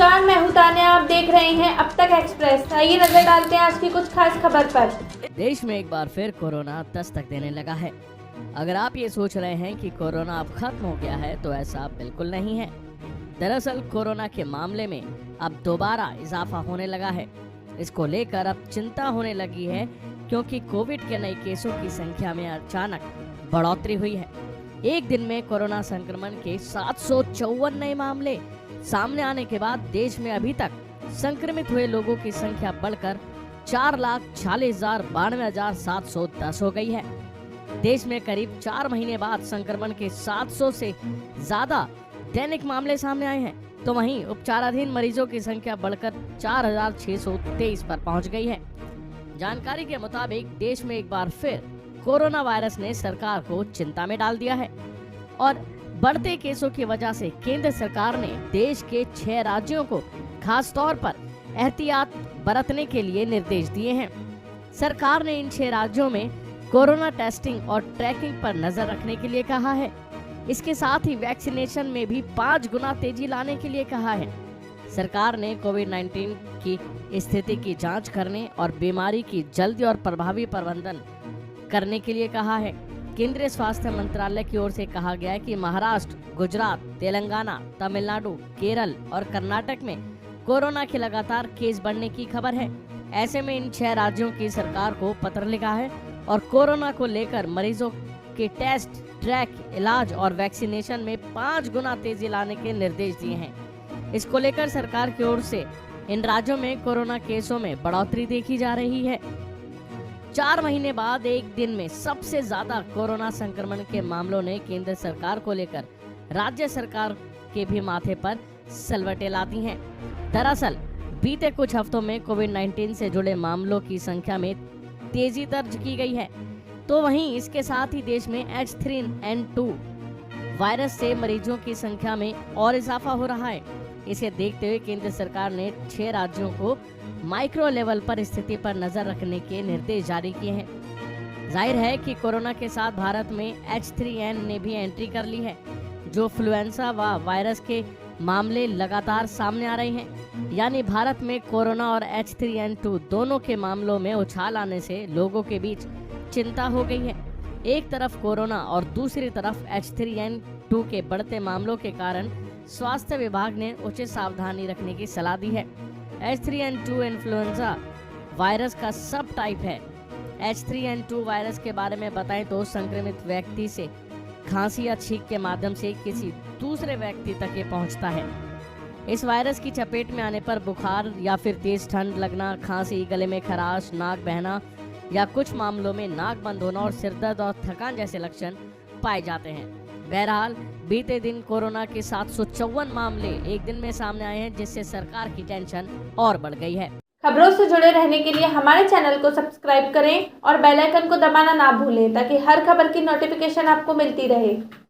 नमस्कार, मैं हूं तान्या। आप देख रहे हैं अब तक एक्सप्रेस। आइए नजर डालते हैं आज की कुछ खास खबर पर। देश में एक बार फिर कोरोना दस्तक देने लगा है। अगर आप ये सोच रहे हैं कि कोरोना अब खत्म हो गया है तो ऐसा बिल्कुल नहीं है। दरअसल कोरोना के मामले में अब दोबारा इजाफा होने लगा है। इसको लेकर अब चिंता होने लगी है क्योंकि कोविड के नए केसों की संख्या में अचानक बढ़ोतरी हुई है। एक दिन में कोरोना संक्रमण के 754 नए मामले सामने आने के बाद देश में अभी तक संक्रमित हुए लोगों की संख्या बढ़कर 4,40,92,710 हो गई है। देश में करीब 4 महीने बाद संक्रमण के 700 से ज्यादा दैनिक मामले सामने आए हैं, तो वहीं उपचाराधीन मरीजों की संख्या बढ़कर 4,623 पर पहुंच गई है। जानकारी के मुताबिक देश में एक बार फिर कोरोना वायरस ने सरकार को चिंता में डाल दिया है और बढ़ते केसों की वजह से केंद्र सरकार ने देश के 6 राज्यों को खास तौर पर एहतियात बरतने के लिए निर्देश दिए हैं। सरकार ने इन 6 राज्यों में कोरोना टेस्टिंग और ट्रैकिंग पर नजर रखने के लिए कहा है। इसके साथ ही वैक्सीनेशन में भी 5 गुना तेजी लाने के लिए कहा है। सरकार ने कोविड-19 की स्थिति की जांच करने और बीमारी की जल्दी और प्रभावी प्रबंधन करने के लिए कहा है। केंद्रीय स्वास्थ्य मंत्रालय की ओर से कहा गया है कि महाराष्ट्र, गुजरात, तेलंगाना, तमिलनाडु, केरल और कर्नाटक में कोरोना के लगातार केस बढ़ने की खबर है। ऐसे में इन 6 राज्यों की सरकार को पत्र लिखा है और कोरोना को लेकर मरीजों के टेस्ट, ट्रैक, इलाज और वैक्सीनेशन में 5 गुना तेजी लाने के निर्देश दिए हैं। इसको लेकर सरकार की ओर से इन राज्यों में कोरोना केसों में बढ़ोतरी देखी जा रही है। 4 महीने बाद एक दिन में सबसे ज्यादा कोरोना संक्रमण के मामलों ने केंद्र सरकार को लेकर राज्य सरकार के भी माथे पर सलवटें ला दी हैं। दरअसल बीते कुछ हफ्तों में कोविड-19 से जुड़े मामलों की संख्या में तेजी दर्ज की गई है, तो वहीं इसके साथ ही देश में H3N2 वायरस से मरीजों की संख्या में और इजाफा हो रहा है। इसे देखते हुए केंद्र सरकार ने 6 राज्यों को माइक्रो लेवल पर स्थिति पर नजर रखने के निर्देश जारी किए हैं। जाहिर है कि कोरोना के साथ भारत में H3N ने भी एंट्री कर ली है, जो इन्फ्लुएंजा व वायरस के मामले लगातार सामने आ रहे हैं। यानी भारत में कोरोना और H3N2 दोनों के मामलों में उछाल आने से लोगों के बीच चिंता हो गई है। एक तरफ कोरोना और दूसरी तरफ H3N2 के बढ़ते मामलों के कारण स्वास्थ्य विभाग ने उचित सावधानी रखने की सलाह दी है। H3N2 इन्फ्लुएंजा वायरस का सब टाइप है। H3N2 वायरस के बारे में बताएं तो संक्रमित व्यक्ति से खांसी या छींक के माध्यम से किसी दूसरे व्यक्ति तक ये पहुंचता है। इस वायरस की चपेट में आने पर बुखार या फिर तेज ठंड लगना, खांसी, गले में खराश, नाक बहना या कुछ मामलों में नाक बंद होना और सिर दर्द और थकान जैसे लक्षण पाए जाते हैं। बहरहाल बीते दिन कोरोना के 754 मामले एक दिन में सामने आए हैं, जिससे सरकार की टेंशन और बढ़ गई है। खबरों से जुड़े रहने के लिए हमारे चैनल को सब्सक्राइब करें और बेल आइकन को दबाना ना भूलें ताकि हर खबर की नोटिफिकेशन आपको मिलती रहे।